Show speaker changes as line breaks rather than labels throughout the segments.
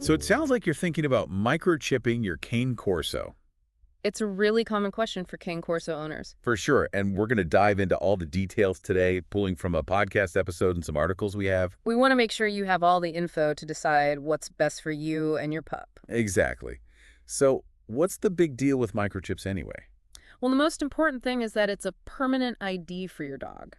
So it sounds like you're thinking about microchipping your Cane Corso.
It's a really common question for Cane Corso owners.
For sure. And we're going to dive into all the details today, pulling from a podcast episode and some articles we have.
We want to make sure you have all the info to decide what's best for you and your pup.
Exactly. So what's the big deal with microchips anyway?
Well, the most important thing is that it's a permanent ID for your dog.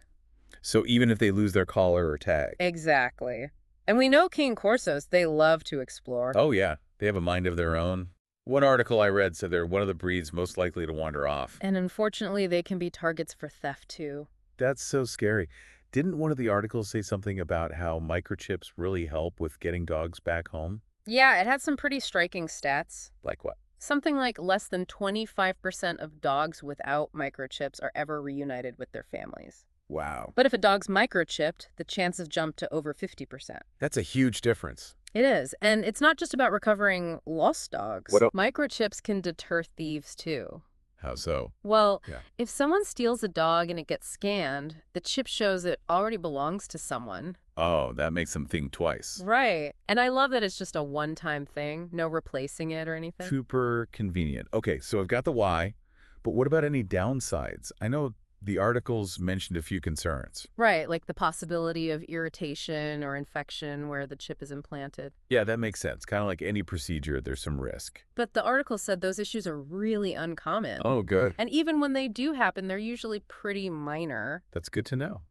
So even if they lose their collar or tag?
Exactly. And we know Cane Corsos, they love to explore.
Oh, yeah. They have a mind of their own. One article I read said they're one of the breeds most likely to wander off.
And unfortunately, they can be targets for theft, too.
That's so scary. Didn't one of the articles say something about how microchips really help with getting dogs back home?
Yeah, it had some pretty striking stats.
Like what?
Something like less than 25% of dogs without microchips are ever reunited with their families.
Wow.
But if a dog's microchipped, the chances jump to over 50%.
That's a huge difference.
It is. And it's not just about recovering lost dogs.
What
Microchips can deter thieves, too.
How so?
Well,
Yeah.
if someone steals a dog and it gets scanned, the chip shows it already belongs to someone.
Oh, that makes them think twice.
Right. And I love that it's just a one-time thing, no replacing it or anything.
Super convenient. Okay, so I've got the why, but what about any downsides? I know the articles mentioned a few concerns.
Right, like the possibility of irritation or infection where the chip is implanted.
Yeah, that makes sense. Kind of like any procedure, there's some risk.
But the article said those issues are really uncommon.
Oh, good.
And even when they do happen, they're usually pretty minor.
That's good to know.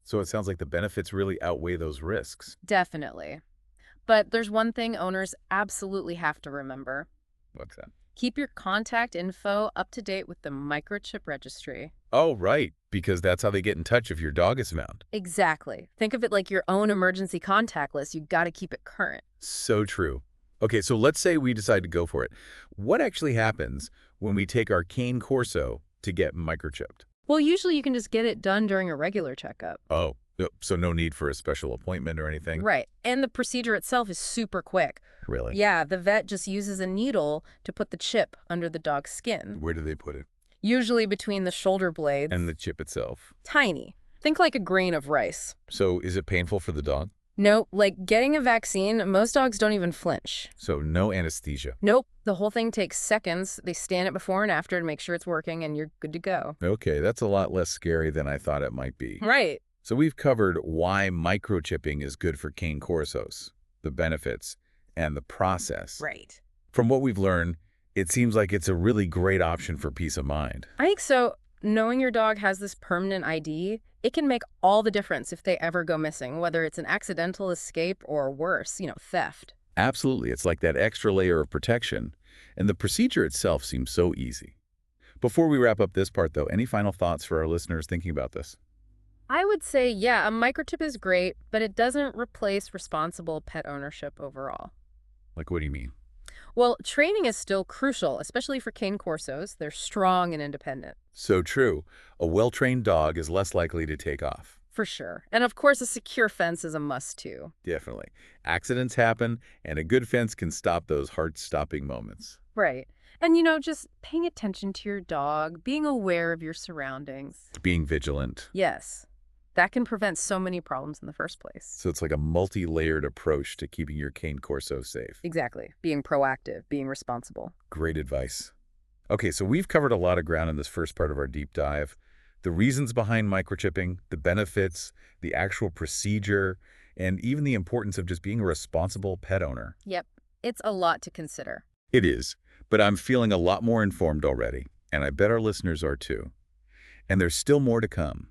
So it sounds like the benefits really outweigh those risks.
Definitely. But there's one thing owners absolutely have to remember.
What's that?
Keep your contact info up to date with the microchip registry.
Oh, right, because that's how they get in touch if your dog is found.
Exactly. Think of it like your own emergency contact list. You got to keep it current.
So true. Okay, so let's say we decide to go for it. What actually happens when we take our Cane Corso to get microchipped?
Well, usually you can just get it done during a regular checkup.
Oh, so no need for a special appointment or anything?
Right. And the procedure itself is super quick.
Really?
Yeah, the vet just uses a needle to put the chip under the dog's skin,
Where do they put it?
usually between the shoulder blades.
And the chip itself.
Tiny. Think like a grain of rice.
So is it painful for the dog?
Nope, like getting a vaccine, most dogs don't even flinch.
So no anesthesia.
Nope, the whole thing takes seconds. They scan it before and after to make sure it's working, and you're good to go.
Okay, that's a lot less scary than I thought it might be.
Right.
So we've covered why microchipping is good for Cane Corsos, the benefits, and the process.
Right.
From what we've learned, it seems like it's a really great option for peace of mind.
I think so. Knowing your dog has this permanent ID, it can make all the difference if they ever go missing, whether it's an accidental escape or worse, theft.
Absolutely, it's like that extra layer of protection, and the procedure itself seems so easy. Before we wrap up this part, though, any final thoughts for our listeners thinking about this?
I would say, yeah, a microchip is great, but it doesn't replace responsible pet ownership overall.
Like, what do you mean?
Well, training is still crucial, especially for Cane Corsos. They're strong and independent.
So true. A well-trained dog is less likely to take off.
For sure. And of course, a secure fence is a must, too.
Definitely. Accidents happen, and a good fence can stop those heart-stopping moments.
Right. And, just paying attention to your dog, being aware of your surroundings.
Being vigilant.
Yes. That can prevent so many problems in the first place.
So it's like a multi-layered approach to keeping your Cane Corso safe.
Exactly. Being proactive, being responsible.
Great advice. Okay, so we've covered a lot of ground in this first part of our deep dive. The reasons behind microchipping, the benefits, the actual procedure, and even the importance of just being a responsible pet owner.
Yep. It's a lot to consider.
It is, but I'm feeling a lot more informed already, and I bet our listeners are too. And there's still more to come.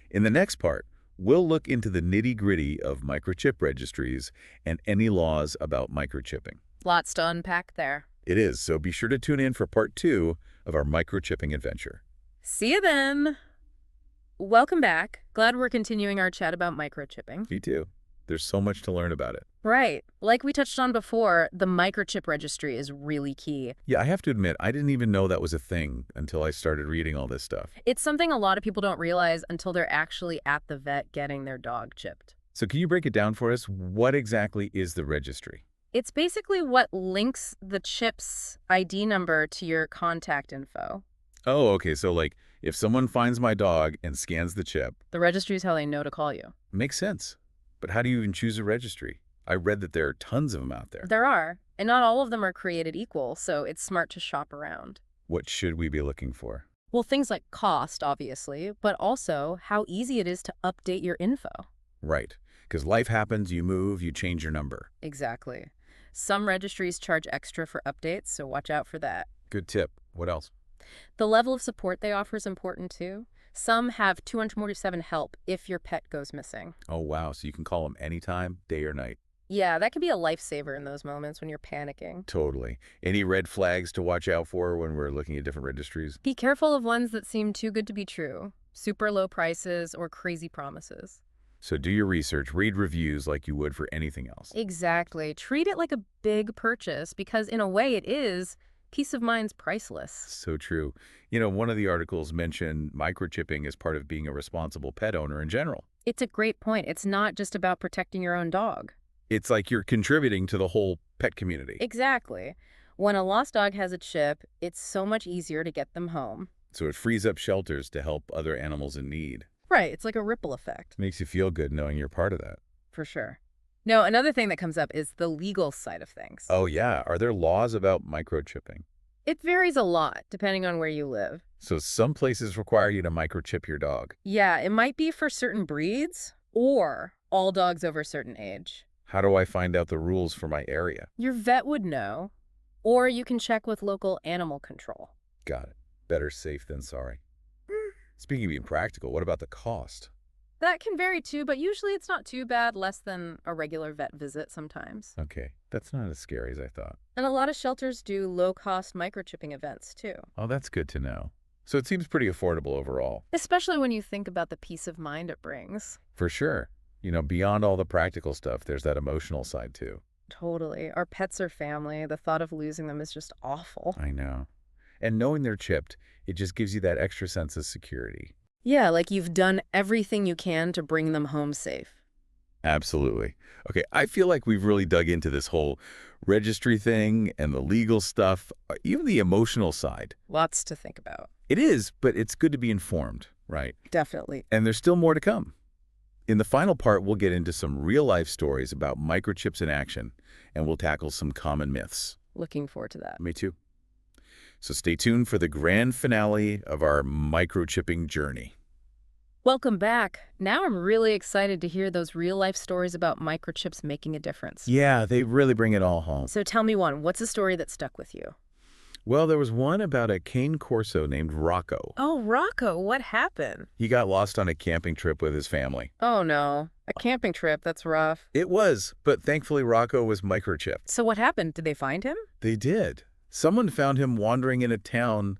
In the next part, we'll look into the nitty-gritty of microchip registries and any laws about microchipping.
Lots to unpack there.
It is, so be sure to tune in for part 2 of our microchipping adventure.
See you then. Welcome back. Glad we're continuing our chat about microchipping.
Me too. There's so much to learn about it.
Right. Like we touched on before, the microchip registry is really key.
Yeah, I have to admit, I didn't even know that was a thing until I started reading all this stuff.
It's something a lot of people don't realize until they're actually at the vet getting their dog chipped.
So can you break it down for us? What exactly is the registry?
It's basically what links the chip's ID number to your contact info.
Oh, okay, so like if someone finds my dog and scans the chip,
The registry is how they know to call you.
makes sense. But how do you even choose a registry? I read that there are tons of them out there.
There are, and not all of them are created equal, so it's smart to shop around.
What should we be looking for?
Well, things like cost, obviously, but also how easy it is to update your info.
Right. Because life happens, you move, you change your number.
Exactly. Some registries charge extra for updates, so watch out for that.
Good tip. What else?
The level of support they offer is important too. Some have 247 help if your pet goes missing.
Oh, wow. So you can call them anytime, day or night.
Yeah, that can be a lifesaver in those moments when you're panicking.
Totally. Any red flags to watch out for when we're looking at different registries?
Be careful of ones that seem too good to be true. Super low prices or crazy promises.
So do your research, read reviews like you would for anything else.
Exactly. Treat it like a big purchase because in a way it is. Peace of mind's priceless.
So true. You know, one of the articles mentioned microchipping as part of being a responsible pet owner in general.
It's a great point. It's not just about protecting your own dog.
It's like you're contributing to the whole pet community.
Exactly. When a lost dog has a chip, it's so much easier to get them home.
So it frees up shelters to help other animals in need.
Right. It's like a ripple effect.
Makes you feel good knowing you're part of that.
For sure. No, another thing that comes up is the legal side of things.
Oh, yeah. Are there laws about microchipping?
It varies a lot depending on where you live.
So some places require you to microchip your dog.
Yeah, it might be for certain breeds or all dogs over a certain age.
How do I find out the rules for my area?
Your vet would know, or you can check with local animal control.
Got it. Better safe than sorry. Speaking of being practical, what about the cost?
That can vary too, but usually it's not too bad, less than a regular vet visit sometimes.
Okay, that's not as scary as I thought.
And a lot of shelters do low-cost microchipping events too.
Oh, that's good to know. So it seems pretty affordable overall.
Especially when you think about the peace of mind it brings.
For sure. You know, beyond all the practical stuff, there's that emotional side too.
Totally. Our pets are family. The thought of losing them is just awful.
I know. And knowing they're chipped, it just gives you that extra sense of security.
Yeah, like you've done everything you can to bring them home safe.
Absolutely. Okay, I feel like we've really dug into this whole registry thing and the legal stuff, even the emotional side.
Lots to think about.
It is, but it's good to be informed, right?
Definitely.
And there's still more to come. In the final part, we'll get into some real-life stories about microchips in action, and we'll tackle some common myths.
Looking forward to that.
Me too. So stay tuned for the grand finale of our microchipping journey.
Welcome back. Now I'm really excited to hear those real-life stories about microchips making a difference.
Yeah, they really bring it all home.
So tell me one. What's a story that stuck with you?
Well, there was one about a Cane Corso named Rocco.
Oh, Rocco, what happened?
He got lost on a camping trip with his family.
Oh, no. A camping trip, that's rough.
It was, but thankfully Rocco was microchipped.
So what happened? Did they find him?
They did. Someone found him wandering in a town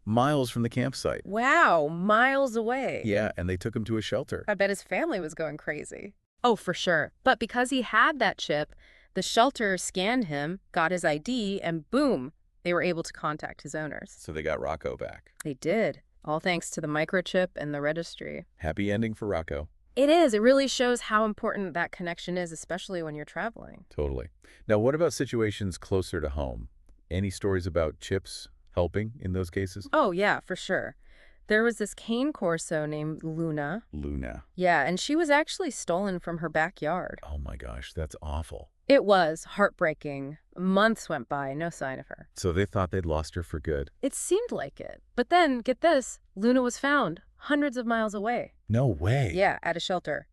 miles from the campsite.
Wow, miles away.
Yeah, and they took him to a shelter.
I bet his family was going crazy. Oh, for sure. But because he had that chip, the shelter scanned him, got his ID, and boom, they were able to contact his owners.
So they got Rocco back.
They did, all thanks to the microchip and the registry.
Happy ending for Rocco.
It is. It really shows how important that connection is, especially when you're traveling.
Totally. Now, what about situations closer to home? Any stories about chips helping in those cases?
Oh, yeah, for sure. There was this Cane Corso named Luna.
Luna.
Yeah, and she was actually stolen from her backyard.
Oh my gosh, that's awful.
It was heartbreaking. Months went by, no sign of her.
So they thought they'd lost her for good.
It seemed like it. But then, get this, Luna was found hundreds of miles away.
No way.
Yeah, at a shelter.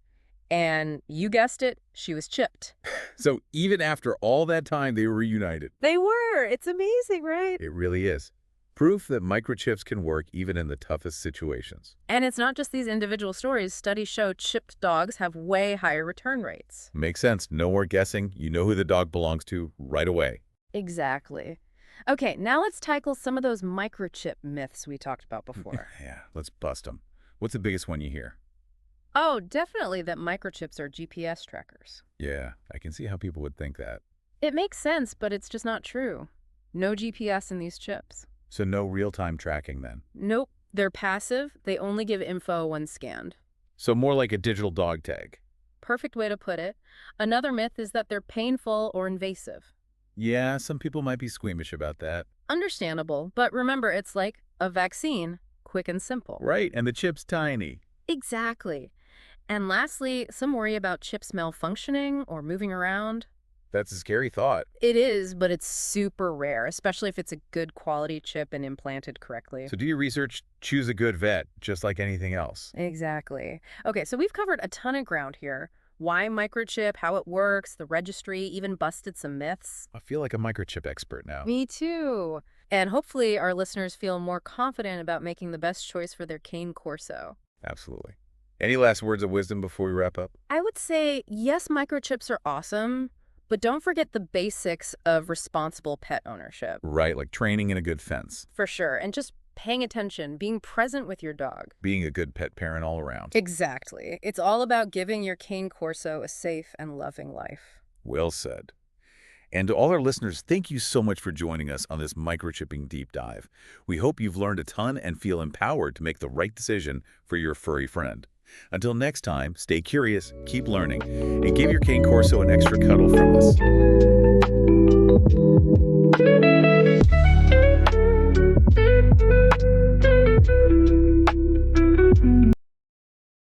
And you guessed it, she was chipped.
So even after all that time, they were reunited.
They were. It's amazing, right?
It really is. Proof that microchips can work even in the toughest situations.
And it's not just these individual stories. Studies show chipped dogs have way higher return rates.
Makes sense. No more guessing. You know who the dog belongs to right away.
Exactly. Okay, now let's tackle some of those microchip myths we talked about before.
Yeah, let's bust them. What's the biggest one you hear?
Oh, definitely that microchips are GPS trackers.
Yeah, I can see how people would think that.
It makes sense, but it's just not true. No GPS in these chips.
So no real-time tracking then?
Nope. They're passive. They only give info when scanned.
So more like a digital dog tag.
Perfect way to put it. Another myth is that they're painful or invasive.
Yeah, some people might be squeamish about that.
Understandable, but remember, it's like a vaccine, quick and simple.
Right, and the chip's tiny.
Exactly. And lastly, some worry about chips malfunctioning or moving around.
That's a scary thought.
It is, but it's super rare, especially if it's a good quality chip and implanted correctly.
So do your research, choose a good vet, just like anything else.
Exactly. Okay, so we've covered a ton of ground here. Why microchip, how it works, the registry, even busted some myths.
I feel like a microchip expert now.
Me too. And hopefully our listeners feel more confident about making the best choice for their Cane Corso.
Absolutely. Any last words of wisdom before we wrap up?
I would say, yes, microchips are awesome, but don't forget the basics of responsible pet ownership.
Right, like training and a good fence.
For sure. And just paying attention, being present with your dog.
Being a good pet parent all around.
Exactly. It's all about giving your Cane Corso a safe and loving life.
Well said. And to all our listeners, thank you so much for joining us on this microchipping deep dive. We hope you've learned a ton and feel empowered to make the right decision for your furry friend. Until next time, stay curious, keep learning, and give your Cane Corso an extra cuddle from us.